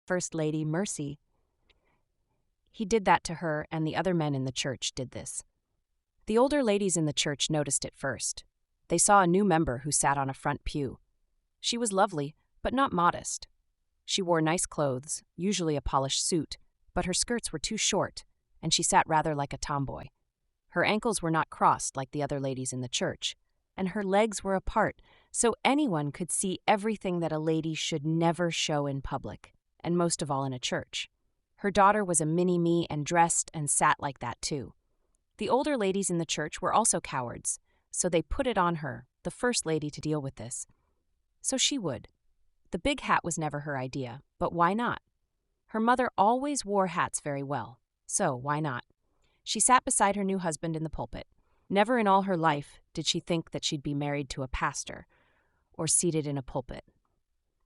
First Lady Mercy. He did that to her, and the other men in the church did this. The older ladies in the church noticed it first. They saw a new member who sat on a front pew. She was lovely, but not modest. She wore nice clothes, usually a polished suit, but her skirts were too short, and she sat rather like a tomboy. Her ankles were not crossed like the other ladies in the church, and her legs were apart, so anyone could see everything that a lady should never show in public, and most of all in a church. Her daughter was a mini-me and dressed and sat like that too. The older ladies in the church were also cowards, so they put it on her, the first lady, to deal with this. So she would. The big hat was never her idea, but why not? Her mother always wore hats very well, so why not? She sat beside her new husband in the pulpit. Never in all her life did she think that she'd be married to a pastor or seated in a pulpit.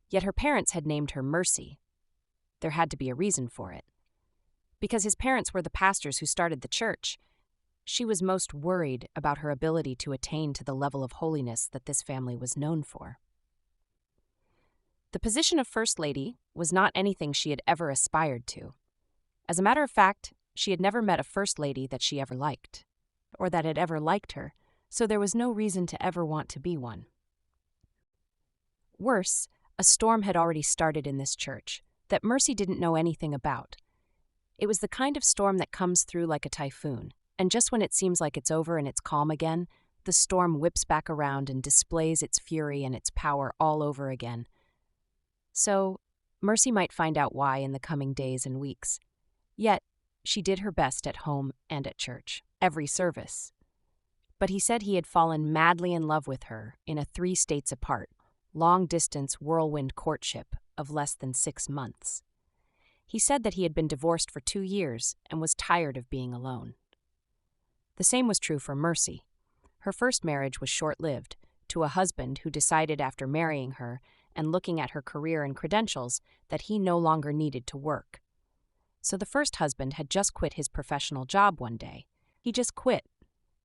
Yet her parents had named her Mercy. There had to be a reason for it. Because his parents were the pastors who started the church, she was most worried about her ability to attain to the level of holiness that this family was known for. The position of First Lady was not anything she had ever aspired to. As a matter of fact, she had never met a First Lady that she ever liked, or that had ever liked her, so there was no reason to ever want to be one. Worse, a storm had already started in this church that Mercy didn't know anything about. It was the kind of storm that comes through like a typhoon, and just when it seems like it's over and it's calm again, the storm whips back around and displays its fury and its power all over again. So, Mercy might find out why in the coming days and weeks. Yet, she did her best at home and at church, every service. But he said he had fallen madly in love with her in a 3 states apart, long-distance whirlwind courtship of less than 6 months. He said that he had been divorced for 2 years and was tired of being alone. The same was true for Mercy. Her first marriage was short-lived, to a husband who decided after marrying her and looking at her career and credentials that he no longer needed to work. So the first husband had just quit his professional job one day. He just quit.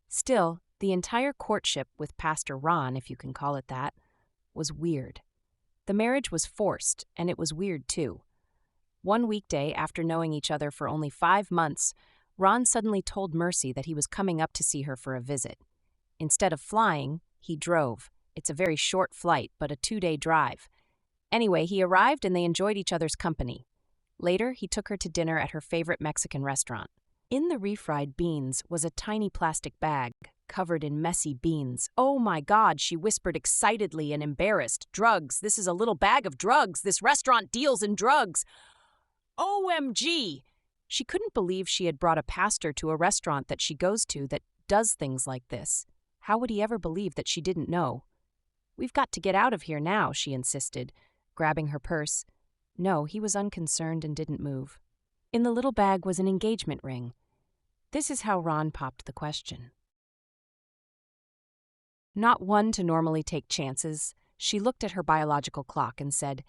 Still, the entire courtship with Pastor Ron, if you can call it that, was weird. The marriage was forced, and it was weird too. One weekday, after knowing each other for only 5 months, Ron suddenly told Mercy that he was coming up to see her for a visit. Instead of flying, he drove. It's a very short flight, but a 2-day drive. Anyway, he arrived and they enjoyed each other's company. Later, he took her to dinner at her favorite Mexican restaurant. In the refried beans was a tiny plastic bag covered in messy beans. "Oh my God," she whispered excitedly and embarrassed. "Drugs. This is a little bag of drugs. This restaurant deals in drugs. OMG!" She couldn't believe she had brought a pastor to a restaurant that she goes to that does things like this. How would he ever believe that she didn't know? "We've got to get out of here now," she insisted, grabbing her purse. No, he was unconcerned and didn't move. In the little bag was an engagement ring. This is how Ron popped the question. Not one to normally take chances, she looked at her biological clock and said,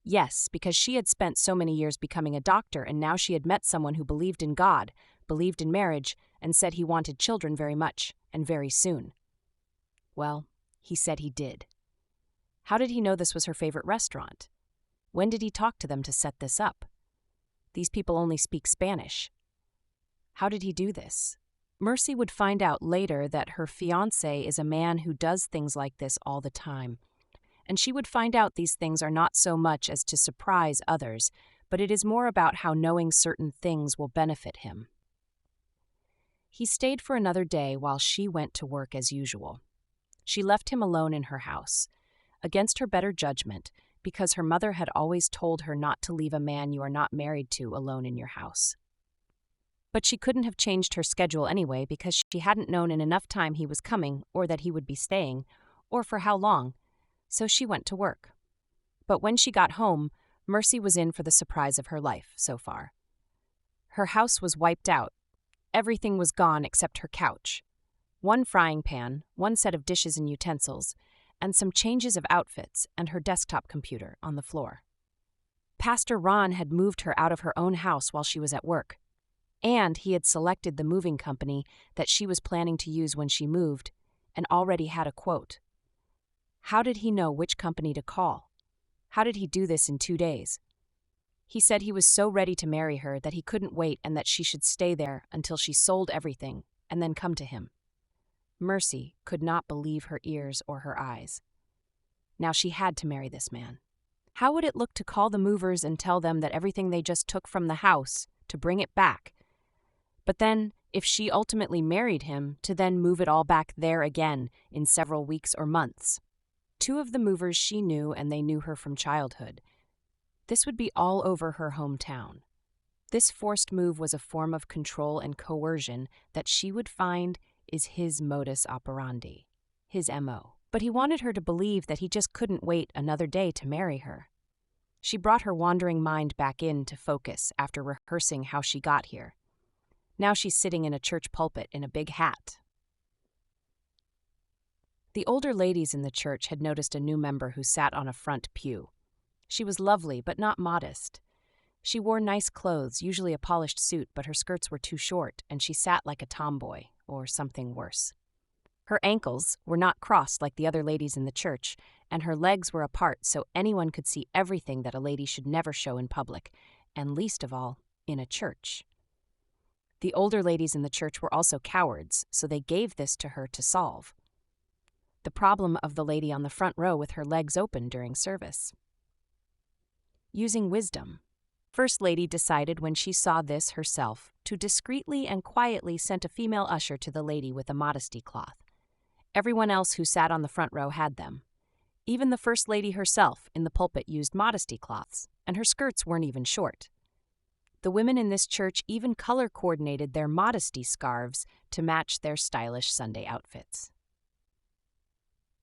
yes, because she had spent so many years becoming a doctor and now she had met someone who believed in God, believed in marriage, and said he wanted children very much, and very soon. Well, he said he did. How did he know this was her favorite restaurant? When did he talk to them to set this up? These people only speak Spanish. How did he do this? Mercy would find out later that her fiancé is a man who does things like this all the time. And she would find out these things are not so much as to surprise others, but it is more about how knowing certain things will benefit him. He stayed for another day while she went to work as usual. She left him alone in her house, against her better judgment, because her mother had always told her not to leave a man you are not married to alone in your house. But she couldn't have changed her schedule anyway because she hadn't known in enough time he was coming or that he would be staying, or for how long, so she went to work. But when she got home, Mercy was in for the surprise of her life so far. Her house was wiped out. Everything was gone except her couch. 1 frying pan, 1 set of dishes and utensils, and some changes of outfits and her desktop computer on the floor. Pastor Ron had moved her out of her own house while she was at work, and he had selected the moving company that she was planning to use when she moved and already had a quote. How did he know which company to call? How did he do this in 2 days? He said he was so ready to marry her that he couldn't wait and that she should stay there until she sold everything and then come to him. Mercy could not believe her ears or her eyes. Now she had to marry this man. How would it look to call the movers and tell them that everything they just took from the house, to bring it back? But then, if she ultimately married him, to then move it all back there again in several weeks or months. Two of the movers she knew, and they knew her from childhood. This would be all over her hometown. This forced move was a form of control and coercion that she would find is his modus operandi, his MO. But he wanted her to believe that he just couldn't wait another day to marry her. She brought her wandering mind back in to focus after rehearsing how she got here. Now she's sitting in a church pulpit in a big hat. The older ladies in the church had noticed a new member who sat on a front pew. She was lovely, but not modest. She wore nice clothes, usually a polished suit, but her skirts were too short, and she sat like a tomboy, or something worse. Her ankles were not crossed like the other ladies in the church, and her legs were apart so anyone could see everything that a lady should never show in public, and least of all, in a church. The older ladies in the church were also cowards, so they gave this to her to solve. The problem of the lady on the front row with her legs open during service. Using wisdom, First Lady decided when she saw this herself to discreetly and quietly send a female usher to the lady with a modesty cloth. Everyone else who sat on the front row had them. Even the First Lady herself in the pulpit used modesty cloths, and her skirts weren't even short. The women in this church even color-coordinated their modesty scarves to match their stylish Sunday outfits.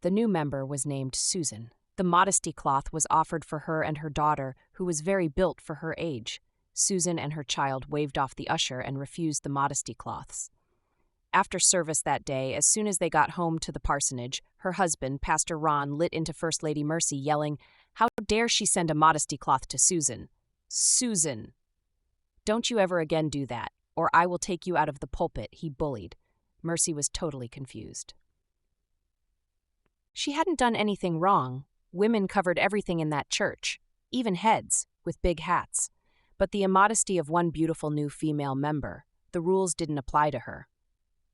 The new member was named Susan. The modesty cloth was offered for her and her daughter, who was very built for her age. Susan and her child waved off the usher and refused the modesty cloths. After service that day, as soon as they got home to the parsonage, her husband, Pastor Ron, lit into First Lady Mercy, yelling, "How dare she send a modesty cloth to Susan? Susan! Don't you ever again do that, or I will take you out of the pulpit," he bullied. Mercy was totally confused. She hadn't done anything wrong. Women covered everything in that church, even heads, with big hats. But the immodesty of one beautiful new female member, the rules didn't apply to her.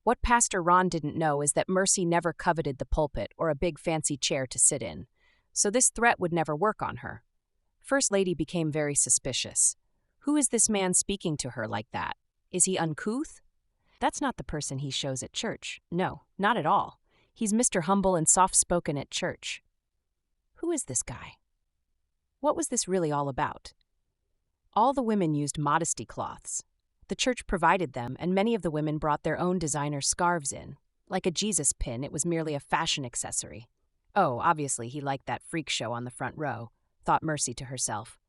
What Pastor Ron didn't know is that Mercy never coveted the pulpit or a big fancy chair to sit in, so this threat would never work on her. First Lady became very suspicious. Who is this man speaking to her like that? Is he uncouth? That's not the person he shows at church. No, not at all. He's Mr. Humble and soft-spoken at church. Who is this guy? What was this really all about? All the women used modesty cloths. The church provided them, and many of the women brought their own designer scarves in. Like a Jesus pin, it was merely a fashion accessory. Oh, obviously he liked that freak show on the front row, thought Mercy to herself.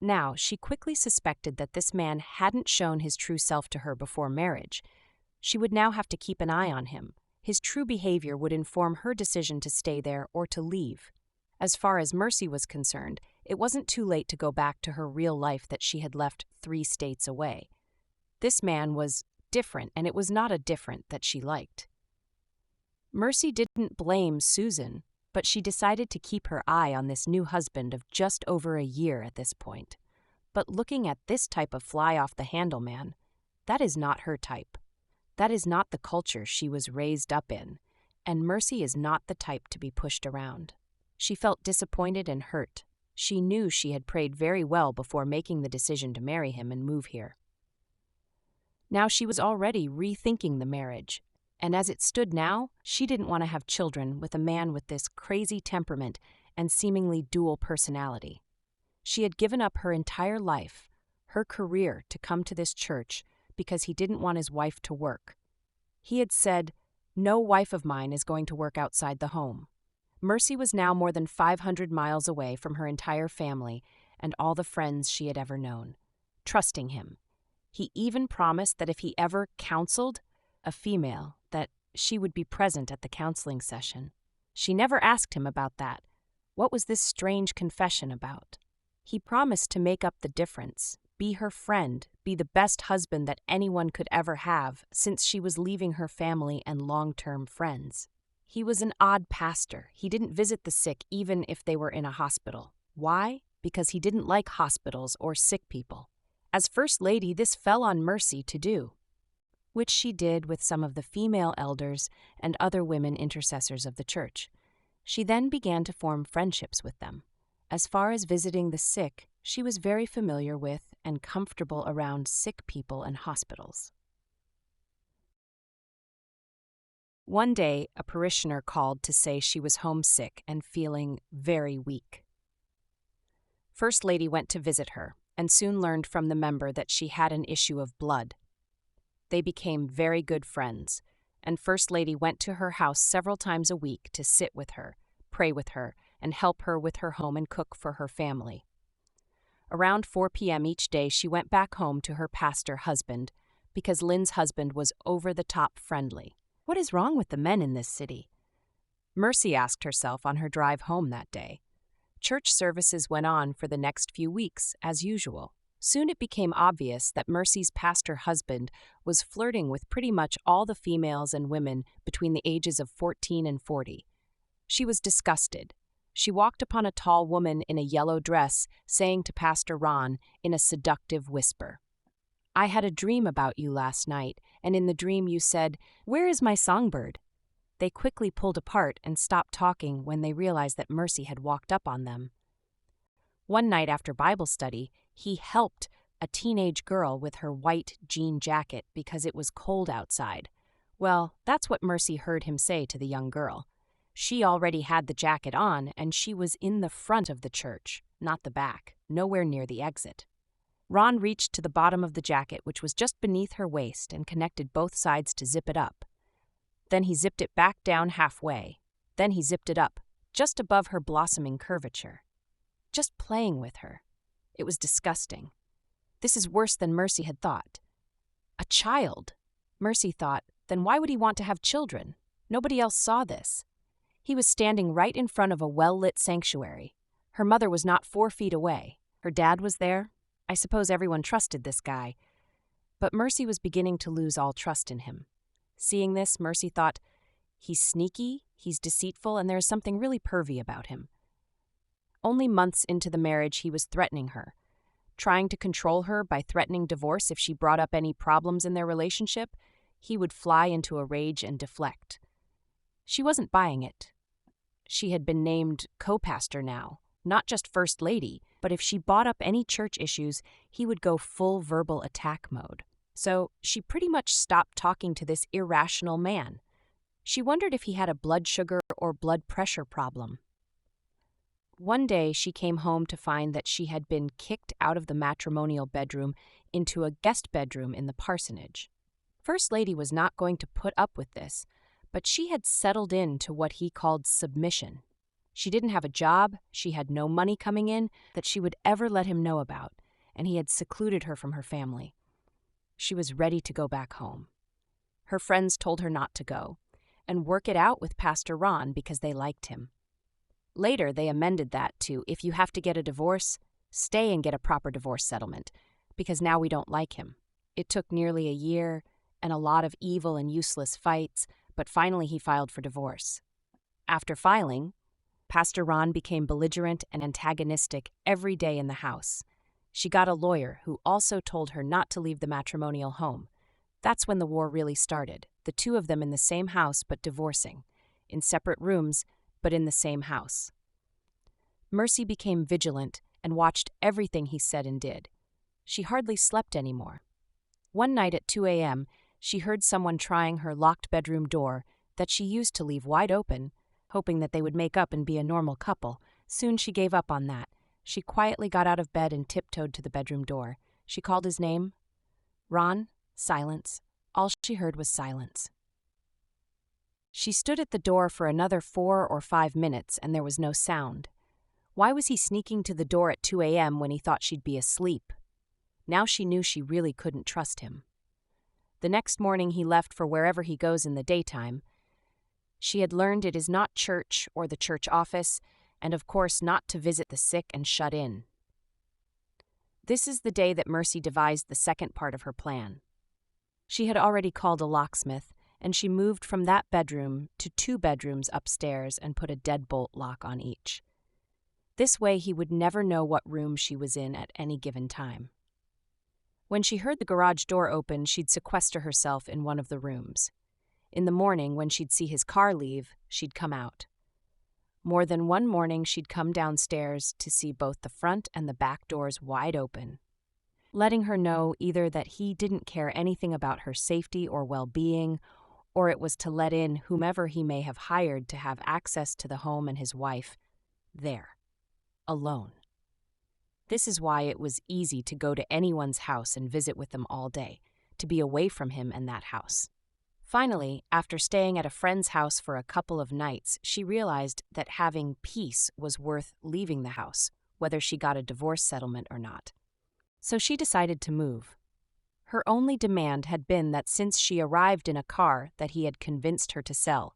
Now, she quickly suspected that this man hadn't shown his true self to her before marriage. She would now have to keep an eye on him. His true behavior would inform her decision to stay there or to leave. As far as Mercy was concerned, it wasn't too late to go back to her real life that she had left 3 states away. This man was different, and it was not a different that she liked. Mercy didn't blame Susan, but she decided to keep her eye on this new husband of just over a year at this point. But looking at this type of fly-off-the-handle man, that is not her type. That is not the culture she was raised up in, and Mercy is not the type to be pushed around. She felt disappointed and hurt. She knew she had prayed very well before making the decision to marry him and move here. Now she was already rethinking the marriage, and as it stood now, she didn't want to have children with a man with this crazy temperament and seemingly dual personality. She had given up her entire life, her career, to come to this church because he didn't want his wife to work. He had said, "No wife of mine is going to work outside the home." Mercy was now more than 500 miles away from her entire family and all the friends she had ever known, trusting him. He even promised that if he ever counseled a female, that she would be present at the counseling session. She never asked him about that. What was this strange confession about? He promised to make up the difference, be her friend, be the best husband that anyone could ever have since she was leaving her family and long-term friends. He was an odd pastor. He didn't visit the sick even if they were in a hospital. Why? because he didn't like hospitals or sick people. As First Lady, this fell on Mercy to do, which she did with some of the female elders and other women intercessors of the church. She then began to form friendships with them. As far as visiting the sick, she was very familiar with and comfortable around sick people and hospitals. One day, a parishioner called to say she was homesick and feeling very weak. First Lady went to visit her and soon learned from the member that she had an issue of blood. They became very good friends, and First Lady went to her house several times a week to sit with her, pray with her, and help her with her home and cook for her family. Around 4 p.m. each day, she went back home to her pastor husband because Lynn's husband was over-the-top friendly. What is wrong with the men in this city? Mercy asked herself on her drive home that day. Church services went on for the next few weeks, as usual. Soon it became obvious that Mercy's pastor husband was flirting with pretty much all the females and women between the ages of 14 and 40. She was disgusted. She walked upon a tall woman in a yellow dress, saying to Pastor Ron in a seductive whisper, "I had a dream about you last night, and in the dream you said, 'Where is my songbird?'" They quickly pulled apart and stopped talking when they realized that Mercy had walked up on them. One night after Bible study, he helped a teenage girl with her white jean jacket because it was cold outside. Well, that's what Mercy heard him say to the young girl. She already had the jacket on, and she was in the front of the church, not the back, nowhere near the exit. Ron reached to the bottom of the jacket, which was just beneath her waist, and connected both sides to zip it up. Then he zipped it back down halfway. Then he zipped it up, just above her blossoming curvature. Just playing with her. It was disgusting. This is worse than Mercy had thought. A child. Mercy thought, then why would he want to have children? Nobody else saw this. He was standing right in front of a well-lit sanctuary. Her mother was not 4 feet away. Her dad was there. I suppose everyone trusted this guy. But Mercy was beginning to lose all trust in him. Seeing this, Mercy thought, he's sneaky, he's deceitful, and there is something really pervy about him. Only months into the marriage, he was threatening her, trying to control her by threatening divorce if she brought up any problems in their relationship. He would fly into a rage and deflect. She wasn't buying it. She had been named co-pastor now, not just First Lady, but if she brought up any church issues, he would go full verbal attack mode. So she pretty much stopped talking to this irrational man. She wondered if he had a blood sugar or blood pressure problem. One day she came home to find that she had been kicked out of the matrimonial bedroom into a guest bedroom in the parsonage. First Lady was not going to put up with this, but she had settled into what he called submission. She didn't have a job, she had no money coming in that she would ever let him know about, and he had secluded her from her family. She was ready to go back home. Her friends told her not to go, and work it out with Pastor Ron because they liked him. Later, they amended that to, if you have to get a divorce, stay and get a proper divorce settlement, because now we don't like him. It took nearly a year and a lot of evil and useless fights, but finally he filed for divorce. After filing, Pastor Ron became belligerent and antagonistic every day in the house. She got a lawyer who also told her not to leave the matrimonial home. That's when the war really started, the two of them in the same house but divorcing, in separate rooms but in the same house. Mercy became vigilant and watched everything he said and did. She hardly slept anymore. One night at 2 a.m., she heard someone trying her locked bedroom door that she used to leave wide open, hoping that they would make up and be a normal couple. Soon she gave up on that. She quietly got out of bed and tiptoed to the bedroom door. She called his name. Ron. Silence. All she heard was silence. She stood at the door for another 4 or 5 minutes, and there was no sound. Why was he sneaking to the door at 2 a.m. when he thought she'd be asleep? Now she knew she really couldn't trust him. The next morning he left for wherever he goes in the daytime. She had learned it is not church or the church office, and of course not to visit the sick and shut in. This is the day that Mercy devised the second part of her plan. She had already called a locksmith, and she moved from that bedroom to 2 bedrooms upstairs and put a deadbolt lock on each. This way he would never know what room she was in at any given time. When she heard the garage door open, she'd sequester herself in one of the rooms. In the morning, when she'd see his car leave, she'd come out. More than one morning, she'd come downstairs to see both the front and the back doors wide open, letting her know either that he didn't care anything about her safety or well-being, or it was to let in whomever he may have hired to have access to the home and his wife there, alone. This is why it was easy to go to anyone's house and visit with them all day, to be away from him and that house. Finally, after staying at a friend's house for a couple of nights, she realized that having peace was worth leaving the house, whether she got a divorce settlement or not. So she decided to move. Her only demand had been that since she arrived in a car that he had convinced her to sell,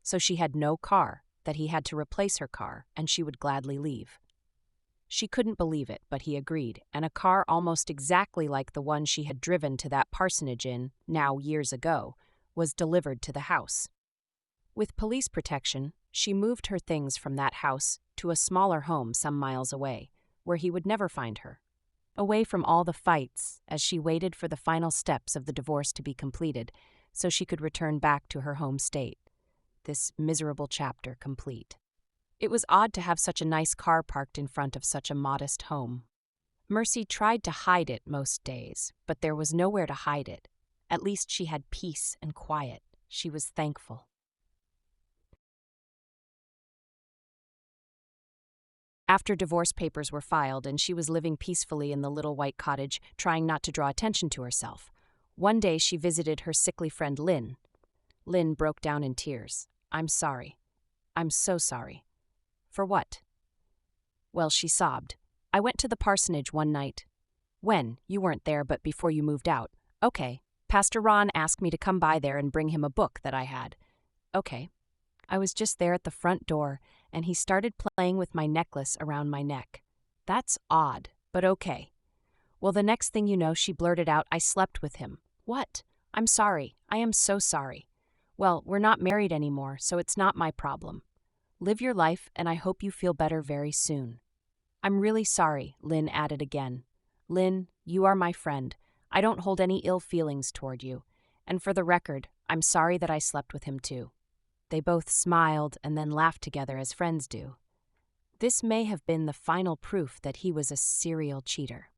so she had no car, that he had to replace her car, and she would gladly leave. She couldn't believe it, but he agreed, and a car almost exactly like the one she had driven to that parsonage in, now years ago, was delivered to the house. With police protection, she moved her things from that house to a smaller home some miles away, where he would never find her. Away from all the fights, as she waited for the final steps of the divorce to be completed, so she could return back to her home state. This miserable chapter complete. It was odd to have such a nice car parked in front of such a modest home. Mercy tried to hide it most days, but there was nowhere to hide it. At least she had peace and quiet. She was thankful. After divorce papers were filed and she was living peacefully in the little white cottage, trying not to draw attention to herself, one day she visited her sickly friend Lynn. Lynn broke down in tears. "I'm sorry. I'm so sorry." "For what?" Well, she sobbed. "I went to the parsonage one night." "When? You weren't there, but before you moved out." "Okay. Pastor Ron asked me to come by there and bring him a book that I had." "Okay." "I was just there at the front door, and he started playing with my necklace around my neck." "That's odd, but okay." Well, the next thing you know, she blurted out, "I slept with him." "What?" "I'm sorry. I am so sorry." "Well, we're not married anymore, so it's not my problem. Live your life, and I hope you feel better very soon." "I'm really sorry," Lynn added again. "Lynn, you are my friend. I don't hold any ill feelings toward you. And for the record, I'm sorry that I slept with him too." They both smiled and then laughed together as friends do. This may have been the final proof that he was a serial cheater.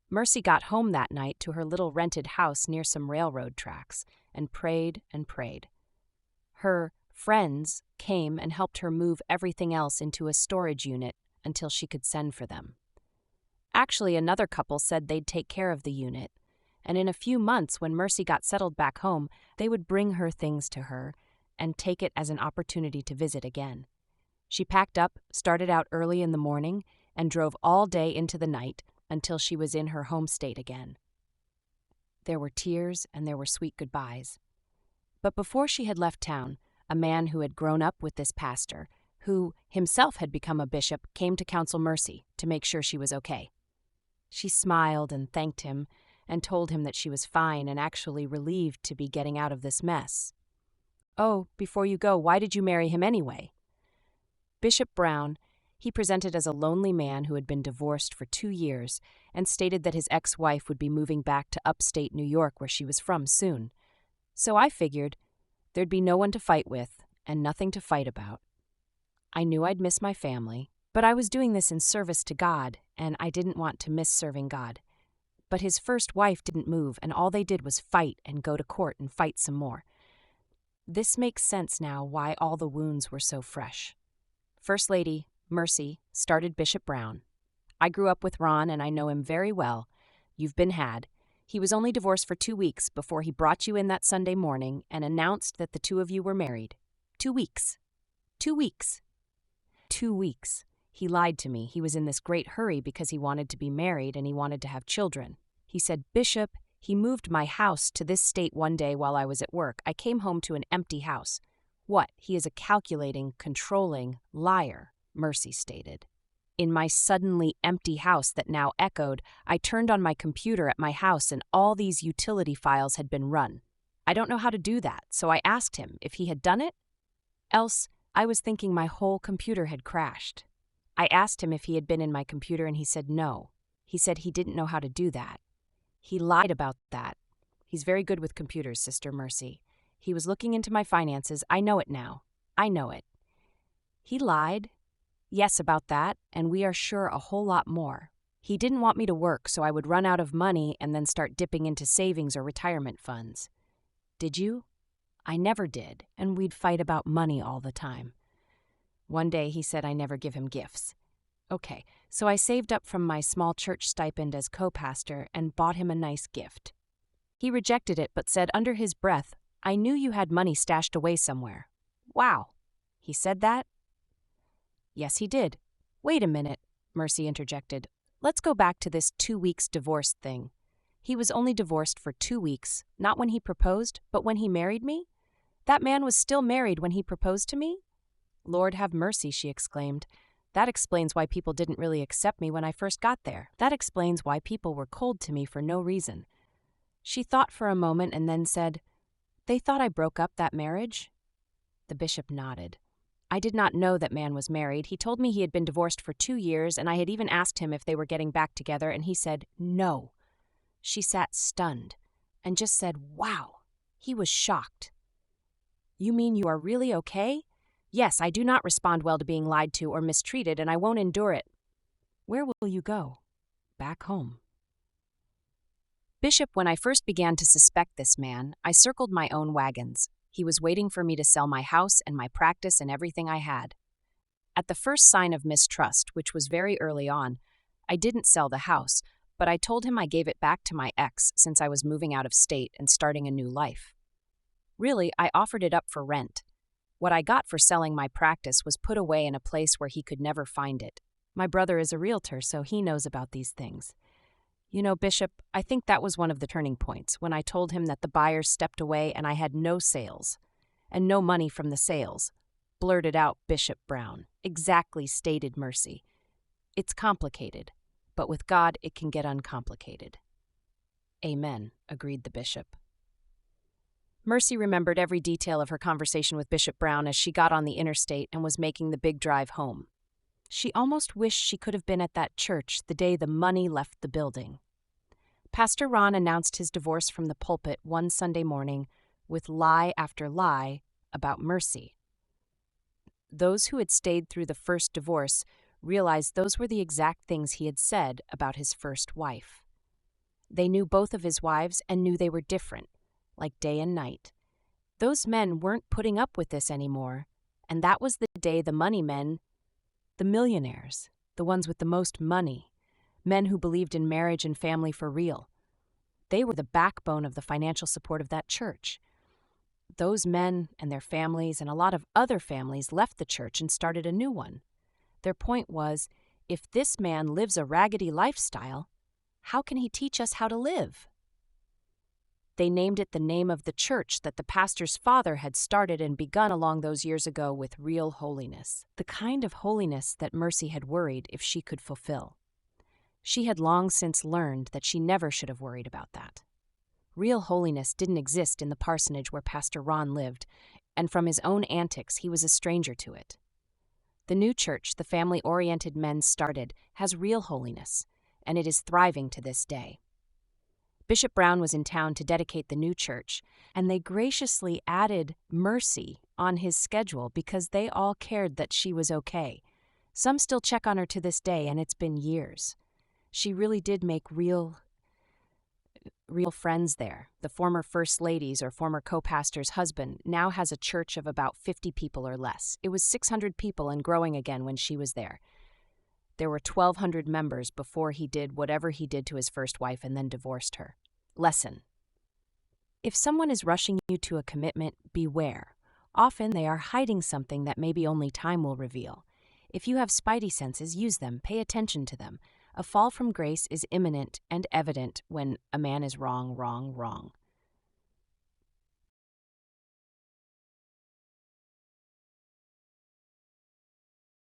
Mercy got home that night to her little rented house near some railroad tracks and prayed and prayed. Her friends came and helped her move everything else into a storage unit until she could send for them. Actually, another couple said they'd take care of the unit, and in a few months when Mercy got settled back home, they would bring her things to her and take it as an opportunity to visit again. She packed up, started out early in the morning, and drove all day into the night until she was in her home state again. There were tears and there were sweet goodbyes. But before she had left town, a man who had grown up with this pastor, who himself had become a bishop, came to counsel Mercy to make sure she was okay. She smiled and thanked him and told him that she was fine and actually relieved to be getting out of this mess. "Oh, before you go, why did you marry him anyway?" Bishop Brown, he presented as a lonely man who had been divorced for 2 years and stated that his ex-wife would be moving back to upstate New York where she was from soon. So I figured there'd be no one to fight with and nothing to fight about. I knew I'd miss my family, but I was doing this in service to God, and I didn't want to miss serving God. But his first wife didn't move, and all they did was fight and go to court and fight some more. This makes sense now why all the wounds were so fresh. First Lady, Mercy, started Bishop Brown. I grew up with Ron, and I know him very well. You've been had. He was only divorced for 2 weeks before he brought you in that Sunday morning and announced that the two of you were married. 2 weeks. 2 weeks. 2 weeks. He lied to me. He was in this great hurry because he wanted to be married and he wanted to have children. He said, "Bishop, he moved my house to this state one day while I was at work. I came home to an empty house." What? He is a calculating, controlling liar, Mercy stated. In my suddenly empty house that now echoed, I turned on my computer at my house and all these utility files had been run. I don't know how to do that, so I asked him if he had done it. Else, I was thinking my whole computer had crashed. I asked him if he had been in my computer and he said no. He said he didn't know how to do that. He lied about that. He's very good with computers, Sister Mercy. He was looking into my finances. I know it now. I know it. He lied. Yes, about that, and we are sure a whole lot more. He didn't want me to work so I would run out of money and then start dipping into savings or retirement funds. Did you? I never did, and we'd fight about money all the time. One day he said I never give him gifts. Okay, so I saved up from my small church stipend as co-pastor and bought him a nice gift. He rejected it but said under his breath, I knew you had money stashed away somewhere. Wow. He said that? Yes, he did. Wait a minute, Mercy interjected. Let's go back to this 2 weeks divorce thing. He was only divorced for 2 weeks, not when he proposed, but when he married me? That man was still married when he proposed to me? Lord have mercy, she exclaimed. That explains why people didn't really accept me when I first got there. That explains why people were cold to me for no reason. She thought for a moment and then said, They thought I broke up that marriage? The bishop nodded. I did not know that man was married. He told me he had been divorced for 2 years, and I had even asked him if they were getting back together, and he said, no. She sat stunned and just said, wow. He was shocked. You mean you are really okay? Yes, I do not respond well to being lied to or mistreated, and I won't endure it. Where will you go? Back home. Bishop, when I first began to suspect this man, I circled my own wagons. He was waiting for me to sell my house and my practice and everything I had. At the first sign of mistrust, which was very early on, I didn't sell the house, but I told him I gave it back to my ex since I was moving out of state and starting a new life. Really, I offered it up for rent. What I got for selling my practice was put away in a place where he could never find it. My brother is a realtor, so he knows about these things. You know, Bishop, I think that was one of the turning points when I told him that the buyers stepped away and I had no sales. And no money from the sales. Blurted out Bishop Brown. Exactly stated Mercy. It's complicated, but with God it can get uncomplicated. Amen, agreed the bishop. Mercy remembered every detail of her conversation with Bishop Brown as she got on the interstate and was making the big drive home. She almost wished she could have been at that church the day the money left the building. Pastor Ron announced his divorce from the pulpit one Sunday morning with lie after lie about Mercy. Those who had stayed through the first divorce realized those were the exact things he had said about his first wife. They knew both of his wives and knew they were different, like day and night. Those men weren't putting up with this anymore, and that was the day the money men, the millionaires, the ones with the most money, men who believed in marriage and family for real. They were the backbone of the financial support of that church. Those men and their families and a lot of other families left the church and started a new one. Their point was, if this man lives a raggedy lifestyle, how can he teach us how to live? They named it the name of the church that the pastor's father had started and begun along those years ago with real holiness, the kind of holiness that Mercy had worried if she could fulfill. She had long since learned that she never should have worried about that. Real holiness didn't exist in the parsonage where Pastor Ron lived, and from his own antics he was a stranger to it. The new church the family-oriented men started has real holiness, and it is thriving to this day. Bishop Brown was in town to dedicate the new church, and they graciously added Mercy on his schedule because they all cared that she was okay. Some still check on her to this day, and it's been years. She really did make real friends there. The former first lady's or former co-pastor's husband now has a church of about 50 people or less. It was 600 people and growing again when she was there. There were 1,200 members before he did whatever he did to his first wife and then divorced her. Lesson. If someone is rushing you to a commitment, beware. Often they are hiding something that maybe only time will reveal. If you have spidey senses, use them, pay attention to them. A fall from grace is imminent and evident when a man is wrong.